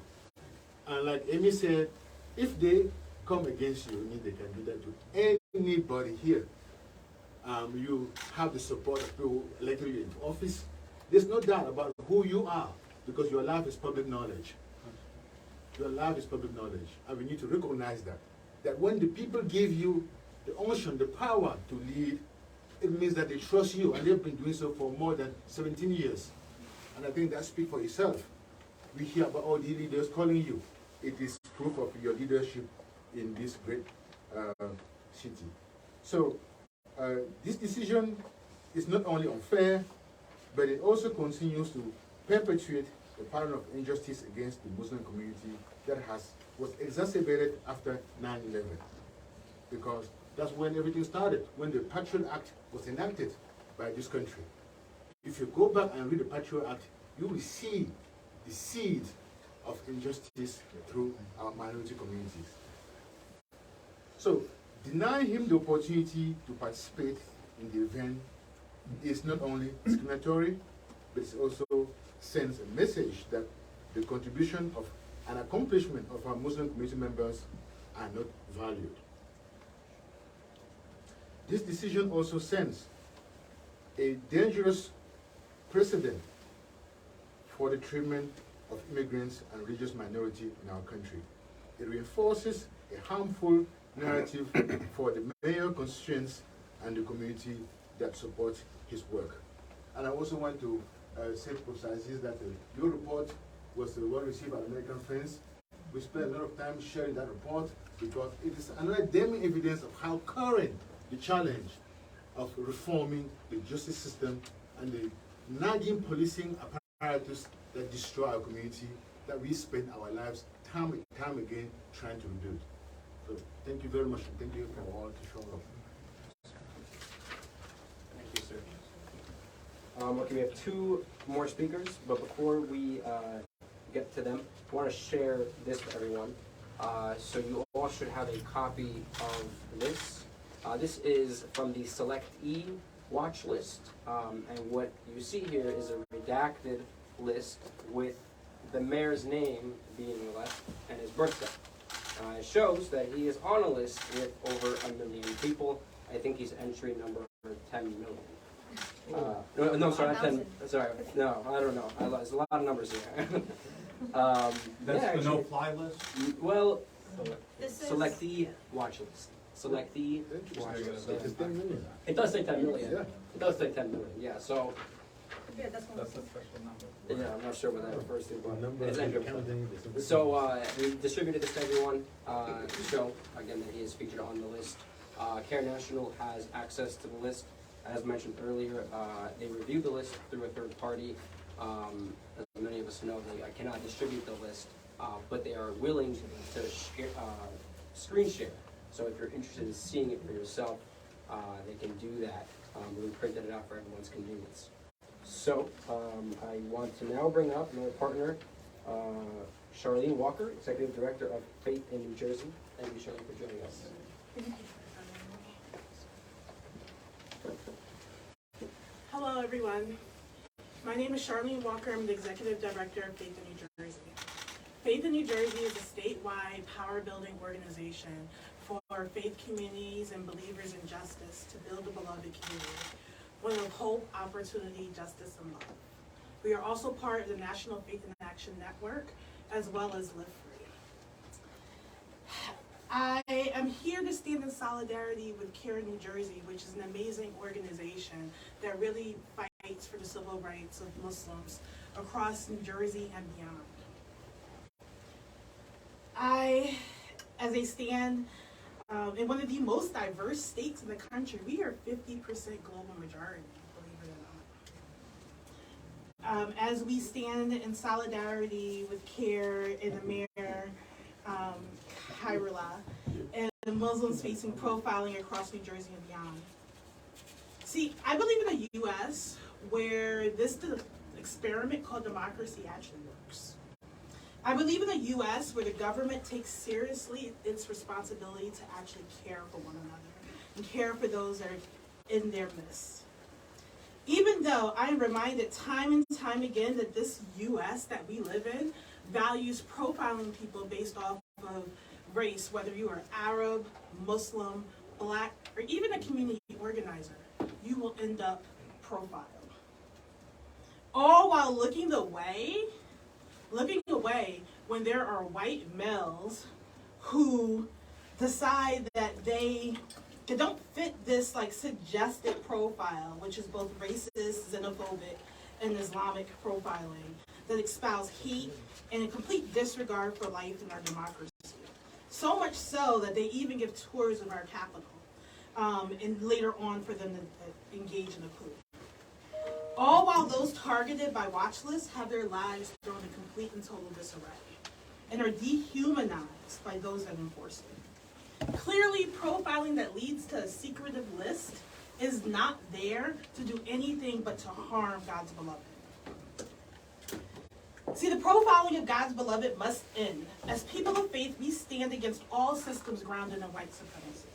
And like Amy said, if they come against you, it means they can do that to anybody here. You have the support of people who elected you into office. There's no doubt about who you are, because your life is public knowledge. Your life is public knowledge, and we need to recognize that. That when the people give you the unction, the power to lead, it means that they trust you, and they've been doing so for more than 17 years. And I think that speaks for itself. We hear about all the leaders calling you. It is proof of your leadership in this great city. So this decision is not only unfair, but it also continues to perpetuate the pattern of injustice against the Muslim community that was exacerbated after 9/11. Because that's when everything started, when the Patriot Act was enacted by this country. If you go back and read the Patriot Act, you will see the seed of injustice through our minority communities. So, denying him the opportunity to participate in the event is not only discriminatory, but it also sends a message that the contribution of and accomplishment of our Muslim community members are not valued. This decision also sends a dangerous precedent for the treatment of immigrants and religious minority in our country. It reinforces a harmful narrative for the mayor, constituents, and the community that supports his work. And I also want to say to Professor Aziz that your report was well received by American Friends. We spent a lot of time sharing that report because it is another damning evidence of how current the challenge of reforming the justice system and the nagging policing apparatus that destroy our community, that we spend our lives time and time again trying to rebuild. So thank you very much, and thank you for all to show up. Thank you, sir. Okay, we have two more speakers, but before we get to them, I want to share this with everyone. So you all should have a copy of this. This is from the Select E watch list, and what you see here is a redacted list with the mayor's name being left and his birthday. It shows that he is on a list with over 1 million people. I think he's entry number 10 million. No, sorry, not 10. Sorry, no, I don't know. There's a lot of numbers here. That's yeah, the no-fly list? Well, This is- selectee watch list. Selectee watch list. It's 10 million. It does say 10 million. Yeah. It does say 10 million, yeah, so, Yeah, that's one. That's a special number. yeah, I'm not sure what that refers to, but Number, it's entry. counting, So, we distributed this to everyone, to show, again, that he is featured on the list. CAIR National has access to the list. As mentioned earlier, they reviewed the list through a third party. As many of us know, they cannot distribute the list, but they are willing to share, screen share. So if you're interested in seeing it for yourself, they can do that. We printed it out for everyone's convenience. So, I want to now bring up my partner, Charlene Walker, Executive Director of Faith in New Jersey. Thank you, Charlene, for joining us. Hello, everyone. My name is Charlene Walker. I'm the Executive Director of Faith in New Jersey. Faith in New Jersey is a statewide power-building organization for faith communities and believers in justice to build a beloved community, one of hope, opportunity, justice, and love. We are also part of the National Faith in Action Network, as well as Live Free. I am here to stand in solidarity with CAIR New Jersey, which is an amazing organization that really fights for the civil rights of Muslims across New Jersey and beyond. As I stand in one of the most diverse states in the country, we are 50% global majority, believe it or not. As we stand in solidarity with CAIR and the mayor, Kairala, and the Muslims facing profiling across New Jersey and beyond. See, I believe in a U.S. where this experiment called democracy actually works. I believe in a U.S. where the government takes seriously its responsibility to actually care for one another and care for those that are in their midst. Even though I am reminded time and time again that this U.S. that we live in values profiling people based off of race, whether you are Arab, Muslim, Black, or even a community organizer, you will end up profiled. All while looking away when there are white males who decide that they don't fit this like suggested profile, which is both racist, xenophobic, and Islamic profiling that espouse hate and a complete disregard for life and our democracy. So much so that they even give tours of our Capitol, and later on for them to engage in a coup. All while those targeted by watch lists have their lives thrown in complete and total disarray and are dehumanized by those that enforce it. Clearly, profiling that leads to a secretive list is not there to do anything but to harm God's beloved. See, the profiling of God's beloved must end. As people of faith, we stand against all systems grounded in white supremacy.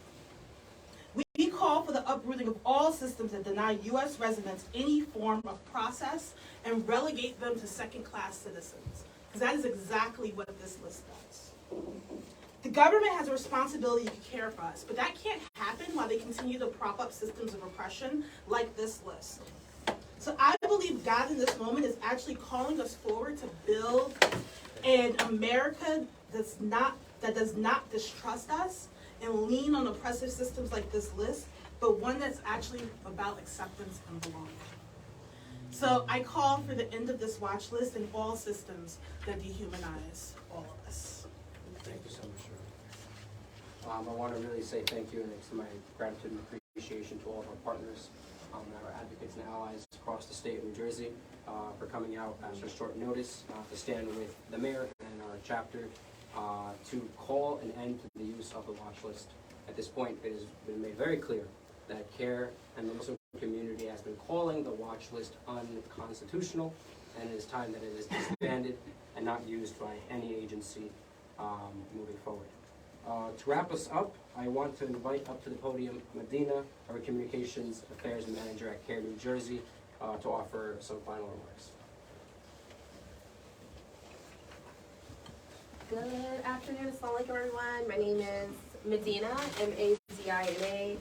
We call for the uprooting of all systems that deny U.S. residents any form of process and relegate them to second-class citizens, because that is exactly what this list does. The government has a responsibility to care for us, but that can't happen while they continue to prop up systems of oppression like this list. So I believe God in this moment is actually calling us forward to build an America that does not distrust us and lean on oppressive systems like this list, but one that's actually about acceptance and belonging. So I call for the end of this watch list and all systems that dehumanize all of us. Thank you so much, Charlene. I want to really say thank you and extend my gratitude and appreciation to all of our partners, our advocates and allies across the state of New Jersey for coming out at such short notice to stand with the mayor and our chapter to call an end to the use of the watch list. At this point, it has been made very clear that CAIR and the Muslim community has been calling the watch list unconstitutional, and it is time that it is disbanded and not used by any agency moving forward. To wrap us up, I want to invite up to the podium Medina, our Communications Affairs Manager at CAIR New Jersey, to offer some final remarks. Good afternoon, assalamu alaikum everyone. My name is Medina, M-A-Z-I-N-A,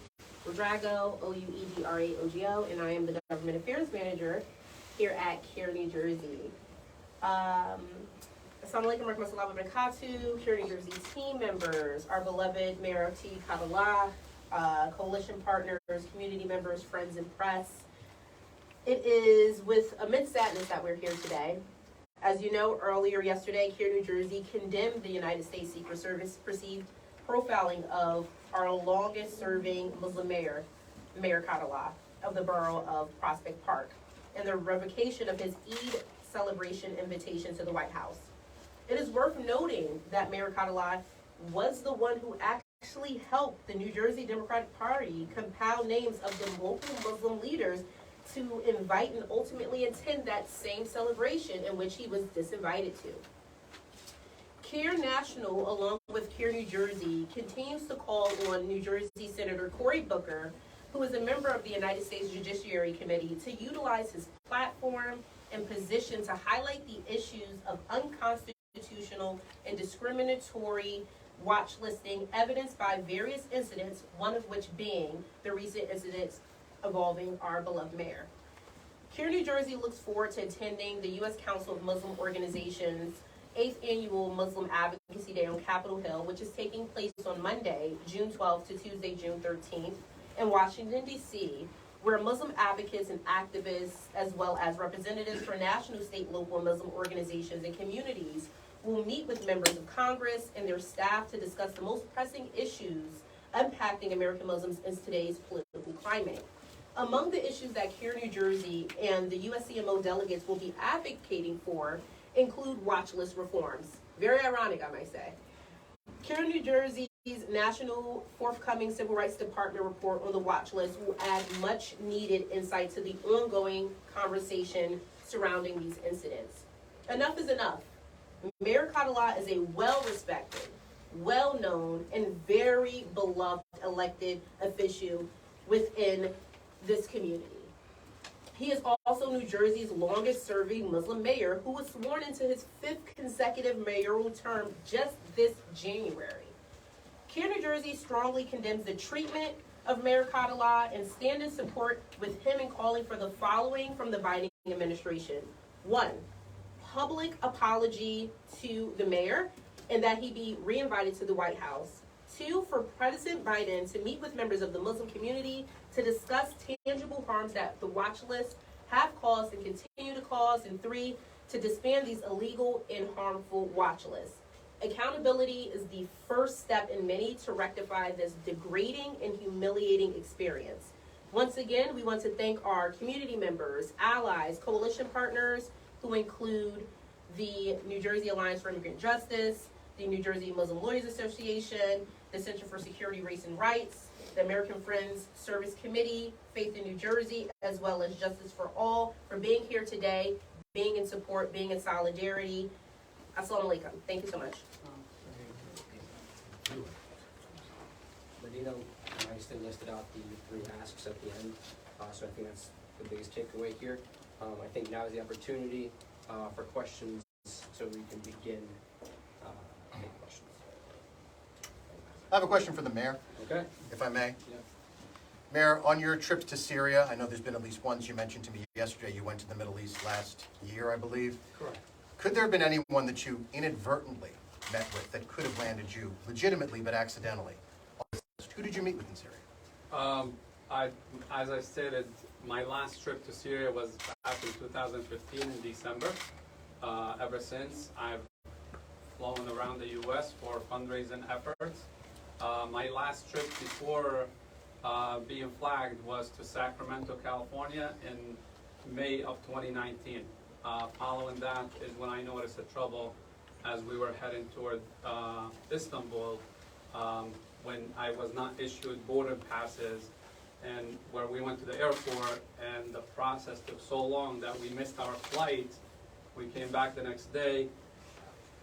Ouedraogo, O-U-E-D-R-A-O-G-O, and I am the Government Affairs Manager here at CAIR, New Jersey. Assalamu alaikum warahmatullahi wabarakatuh, CAIR New Jersey team members, our beloved Mayor T. Kadala, coalition partners, community members, friends, and press. It is with immense sadness that we're here today. As you know, earlier yesterday, CAIR New Jersey condemned the United States Secret Service perceived profiling of our longest-serving Muslim mayor, Mayor Kadala, of the borough of Prospect Park, and the revocation of his Eid celebration invitation to the White House. It is worth noting that Mayor Kadala was the one who actually helped the New Jersey Democratic Party compile names of the local Muslim leaders to invite and ultimately attend that same celebration in which he was disinvited to. CAIR National, along with CAIR New Jersey, continues to call on New Jersey Senator Cory Booker, who is a member of the United States Judiciary Committee, to utilize his platform and position to highlight the issues of unconstitutional and discriminatory watch listing evidenced by various incidents, one of which being the recent incidents involving our beloved mayor. CAIR New Jersey looks forward to attending the U.S. Council of Muslim Organizations 8th Annual Muslim Advocacy Day on Capitol Hill, which is taking place on Monday, June 12th to Tuesday, June 13th in Washington, D.C., where Muslim advocates and activists, as well as representatives for national, state, local Muslim organizations and communities, will meet with members of Congress and their staff to discuss the most pressing issues impacting American Muslims in today's political climate. Among the issues that CAIR New Jersey and the USCMO delegates will be advocating for include watch list reforms. Very ironic, I might say. CAIR New Jersey's national forthcoming Civil Rights Department report on the watch list will add much needed insight to the ongoing conversation surrounding these incidents. Enough is enough. Mayor Kadala is a well-respected, well-known, and very beloved elected official within this community. He is also New Jersey's longest-serving Muslim mayor, who was sworn into his 5th consecutive mayoral term just this January. CAIR New Jersey strongly condemns the treatment of Mayor Kadala and stand in support with him in calling for the following from the Biden administration. 1, public apology to the mayor and that he be re-invited to the White House. 2, for President Biden to meet with members of the Muslim community to discuss tangible harms that the watch list have caused and continue to cause. And 3, to disband these illegal and harmful watch lists. Accountability is the first step in many to rectify this degrading and humiliating experience. Once again, we want to thank our community members, allies, coalition partners, who include the New Jersey Alliance for Immigrant Justice, the New Jersey Muslim Lawyers Association, the Center for Security, Race, and Rights, the American Friends Service Committee, Faith in New Jersey, as well as Justice for All, for being here today, being in support, being in solidarity. Assalamu alaikum. Thank you so much. Medina nicely listed out the 3 asks at the end, so I think that's the biggest takeaway here. I think now is the opportunity for questions, so we can begin taking questions. I have a question for the mayor. Okay. If I may. Yeah. Mayor, on your trips to Syria, I know there's been at least once, you mentioned to me yesterday, you went to the Middle East last year, I believe. Correct. Could there have been anyone that you inadvertently met with that could have landed you legitimately but accidentally? Who did you meet with in Syria? As I stated, my last trip to Syria was back in 2015 in December. Ever since, I've flown around the U.S. for fundraising efforts. My last trip before being flagged was to Sacramento, California in May of 2019. Following that is when I noticed the trouble as we were heading toward Istanbul, when I was not issued boarding passes, and where we went to the airport and the process took so long that we missed our flight. We came back the next day.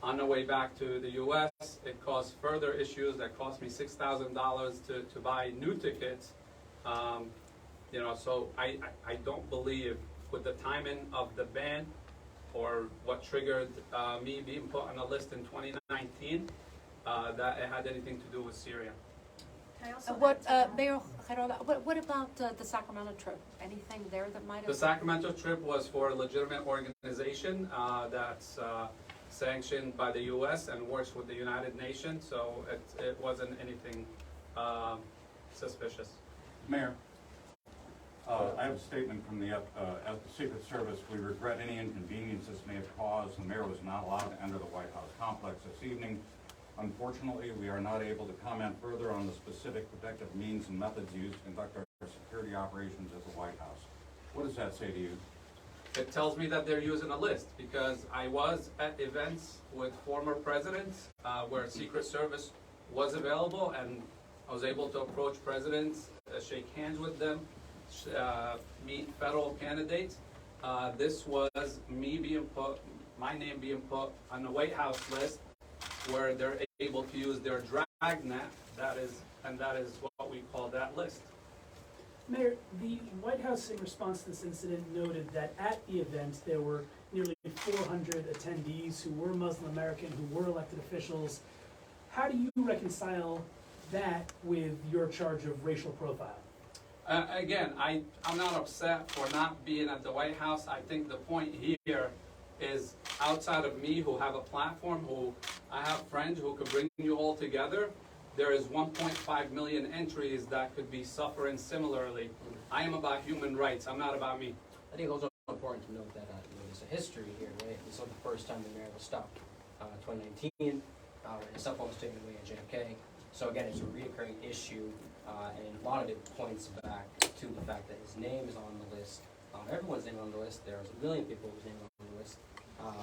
On the way back to the U.S., it caused further issues that cost me $6,000 to buy new tickets. So I don't believe with the timing of the ban or what triggered me being put on a list in 2019, 2019 that it had anything to do with Syria. Can I also What, add to that? Mayor Khairola, what about the Sacramento trip? Anything there that might have? The Sacramento trip was for a legitimate organization that's sanctioned by the U.S. and works with the United Nations, so it wasn't anything suspicious. Mayor, I have a statement from the Secret Service. We regret any inconvenience this may have caused. The mayor was not allowed to enter the White House complex this evening. Unfortunately, we are not able to comment further on the specific protective means and methods used to conduct our security operations at the White House. What does that say to you? It tells me that they're using a list, because I was at events with former presidents where Secret Service was available, and I was able to approach presidents, shake hands with them, meet federal candidates. This was me being put, my name being put on the White House list, where they're able to use their dragnet. That is what we call that list. Mayor, the White House, in response to this incident, noted that at the event there were nearly 400 attendees who were Muslim American, who were elected officials. How do you reconcile that with your charge of racial profile? Again, I'm not upset for not being at the White House. I think the point here is, outside of me, who have a platform, who I have friends who could bring you all together, there is 1.5 million entries that could be suffering similarly. I am about human rights. I'm not about me. I think it's also important to note that there's a history here, right? It's not the first time the mayor was stopped. 2019, his cell phone was taken away at JFK. So again, it's a reoccurring issue, and a lot of it points back to the fact that his name is on the list. Everyone's name on the list. There's a million people whose name is on the list,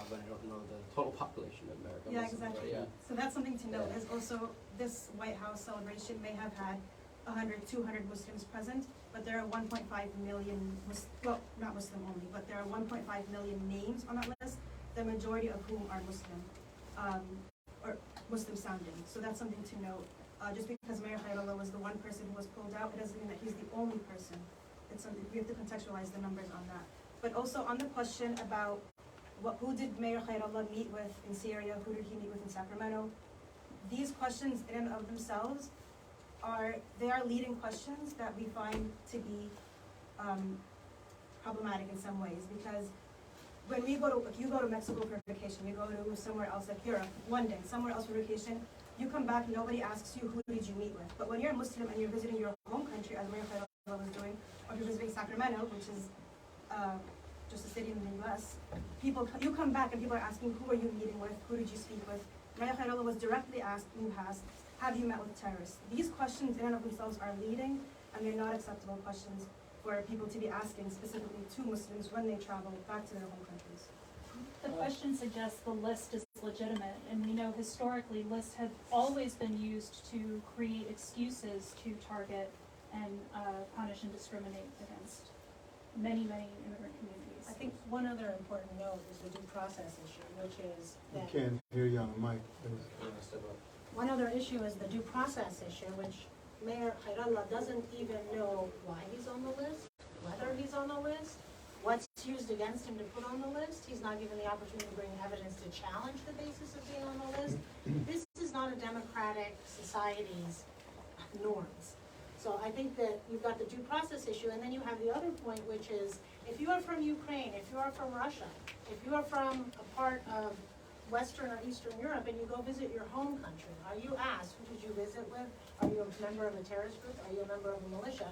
but I don't know the total population of America. Yeah, Muslims, exactly. but yeah. So that's something to note, is also this White House celebration may have had 100, 200 Muslims present, but there are 1.5 million, well, not Muslim only, but there are 1.5 million names on that list, the majority of whom are Muslim, or Muslim sounding. So that's something to note. Just because Mayor Khairola was the one person who was pulled out, it doesn't mean that he's the only person. It's something, we have to contextualize the numbers on that. But also on the question about who did Mayor Khairola meet with in Syria, who did he meet with in Sacramento, these questions in and of themselves are leading questions that we find to be problematic in some ways, because when we go to, if you go to Mexico for vacation, you go to somewhere else like Europe, London, somewhere else for vacation, you come back, nobody asks you who did you meet with. But when you're a Muslim and you're visiting your home country, as Mayor Khairola was doing, or if you're visiting Sacramento, which is just a city in the U.S., you come back and people are asking, who are you meeting with? Who did you speak with? Mayor Khairola was directly asked, have you met with terrorists? These questions in and of themselves are leading, and they're not acceptable questions for people to be asking specifically to Muslims when they travel back to their home countries. The question suggests the list is legitimate, and we know historically lists have always been used to create excuses to target and punish and discriminate against many, many immigrant communities. I think one other important note is the due process issue, which is We that can't hear you on the mic. one other issue is the due process issue, which Mayor Khairola doesn't even know why he's on the list, whether he's on the list, what's used against him to put on the list. He's not given the opportunity to bring evidence to challenge the basis of being on the list. This is not a democratic society's norms. So I think that you've got the due process issue, and then you have the other point, which is, if you are from Ukraine, if you are from Russia, if you are from a part of Western or Eastern Europe and you go visit your home country, are you asked, who did you visit with? Are you a member of a terrorist group? Are you a member of a militia?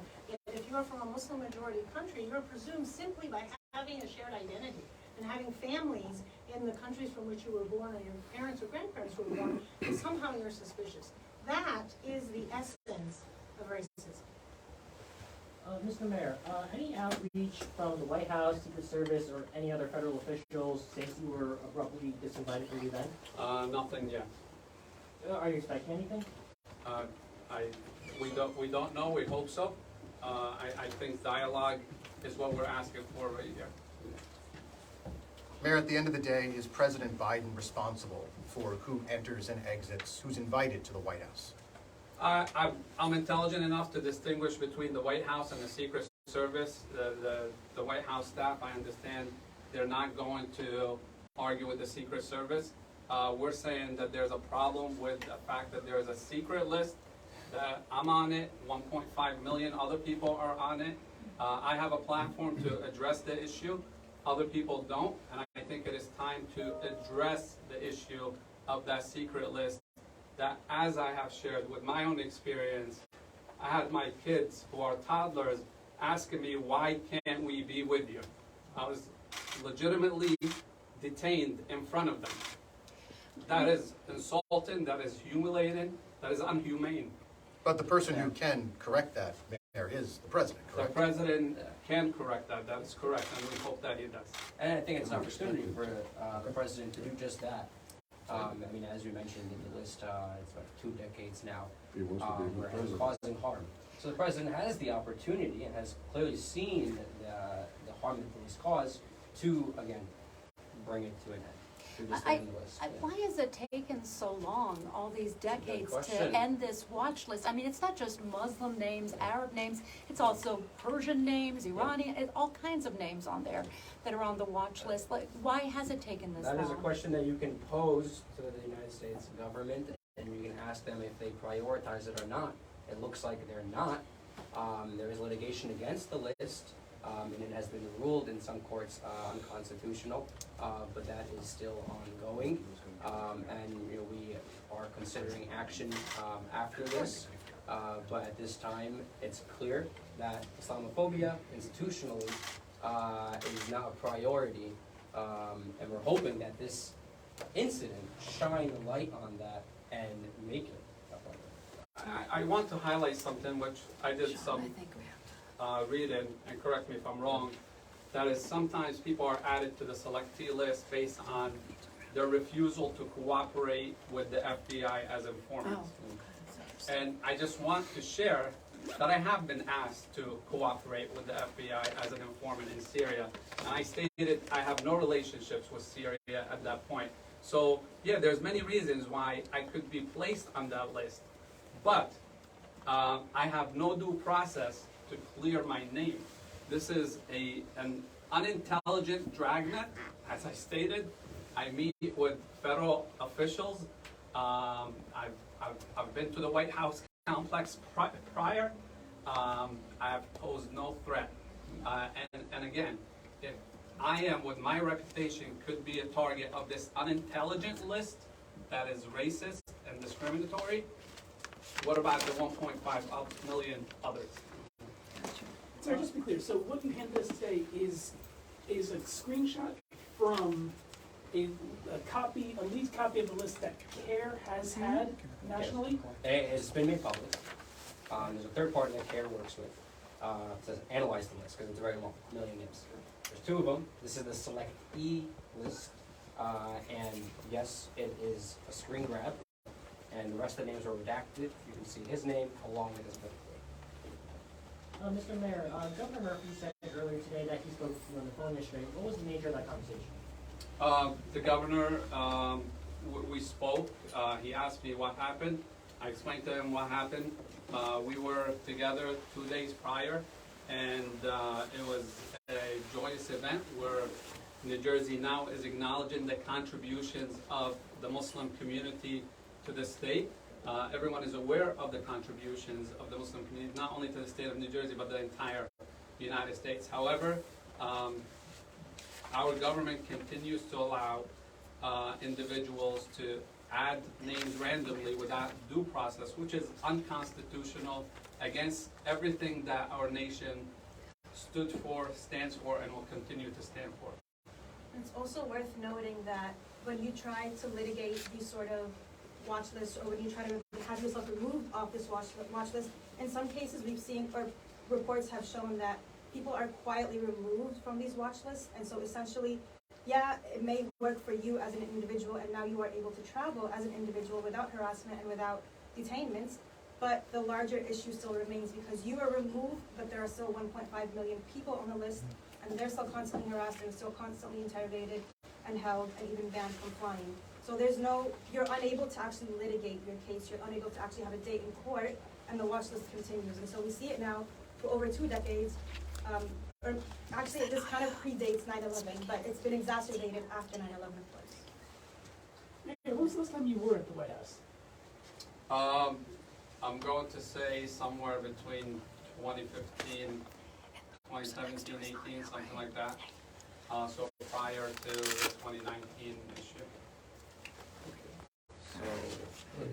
If you are from a Muslim majority country, you're presumed simply by having a shared identity and having families in the countries from which you were born, or your parents or grandparents were born, that somehow you're suspicious. That is the essence of racism. Mr. Mayor, any outreach from the White House, Secret Service, or any other federal officials since you were abruptly disinvited for the event? Nothing yet. Are you expecting anything? We don't know. We hope so. I think dialogue is what we're asking for right here. Mayor, at the end of the day, is President Biden responsible for who enters and exits, who's invited to the White House? I'm intelligent enough to distinguish between the White House and the Secret Service. The White House staff, I understand, they're not going to argue with the Secret Service. we're saying that there's a problem with the fact that there's a secret list, that I'm on it, 1.5 million other people are on it. I have a platform to address the issue. Other people don't, and I think it is time to address the issue of that secret list that, as I have shared with my own experience, I had my kids who are toddlers asking me, why can't we be with you? I was legitimately detained in front of them. That is insulting, that is humiliating, that is unhumane. But the person who can correct that, Mayor, is the president, The correct? president can correct that, that is correct, and we hope that he does. And I think it's an opportunity for the president to do just that. I mean, as you mentioned in the list, it's like 2 decades now, where it was causing harm. So the president has the opportunity and has clearly seen the harm that it has caused to, again, bring it to an end. Through this end list. Why has it taken so long, all these decades, to question. end this watch list? I mean, it's not just Muslim names, Arab names, it's also Persian names, Iranian, all kinds of names on there that are on the watch list. Like, why has it taken this long? That is a question that you can pose to the United States government, and you can ask them if they prioritize it or not. It looks like they're not. There is litigation against the list, and it has been ruled in some courts unconstitutional, but that is still ongoing. And we are considering action after this, but at this time, it's clear that Islamophobia institutionally is not a priority, and we're hoping that this incident shine a light on that and make it a priority. I want to highlight something which I did some reading, and correct me if I'm wrong, that is sometimes people are added to the selectee list based on their refusal to cooperate with the FBI as informants. And I just want to share that I have been asked to cooperate with the FBI as an informant in Syria. And I stated I have no relationships with Syria at that point. So yeah, there's many reasons why I could be placed on that list. But I have no due process to clear my name. This is an unintelligent dragnet, as I stated. I meet with federal officials. I've been to the White House complex prior. I have posed no threat. And again, if I am, with my reputation, could be a target of this unintelligent list that is racist and discriminatory, what about the 1.5 million others? Sorry, just to be clear, so what you handed us today is a screenshot from a leaked copy of the list that CAIR has had nationally? It's been made public. There's a third party that CAIR works with to analyze the list, because it's very long, a million names. There's 2 of them. This is the Select E list, and yes, it is a screen grab, and the rest of the names are redacted. You can see his name along with his birthday. Mr. Mayor, Governor Murphy said earlier today that he spoke to you on the phone yesterday. What was the nature of that conversation? The governor, we spoke. He asked me what happened. I explained to him what happened. We were together 2 days prior, and it was a joyous event where New Jersey now is acknowledging the contributions of the Muslim community to the state. Everyone is aware of the contributions of the Muslim community, not only to the state of New Jersey, but the entire United States. However, our government continues to allow individuals to add names randomly without due process, which is unconstitutional, against everything that our nation stood for, stands for, and will continue to stand for. It's also worth noting that when you try to litigate these sort of watch lists, or when you try to have yourself removed off this watch list, in some cases we've seen, or reports have shown, that people are quietly removed from these watch lists. And so essentially, yeah, it may work for you as an individual, and now you are able to travel as an individual without harassment and without detainments, but the larger issue still remains, because you are removed, but there are still 1.5 million people on the list, and they're still constantly harassed and still constantly interrogated and held and even banned from flying. So you're unable to actually litigate your case, you're unable to actually have a date in court, and the watch list continues. And so we see it now for over 2 decades, or actually this kind of predates 9/11, but it's been exacerbated after 9/11, of course. when was the last time you were at the White House? I'm going to say somewhere between 2015, 2017, 18, something like that. So prior to the 2019 issue. So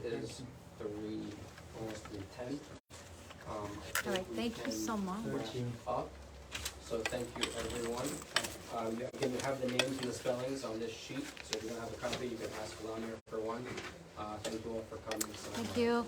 it is almost 3:10. All right, thank you so much. Up. So thank you, everyone. Again, you have the names and the spellings on this sheet, so if you don't have a copy, you can ask Melania for one. Thank you all for coming. Thank you.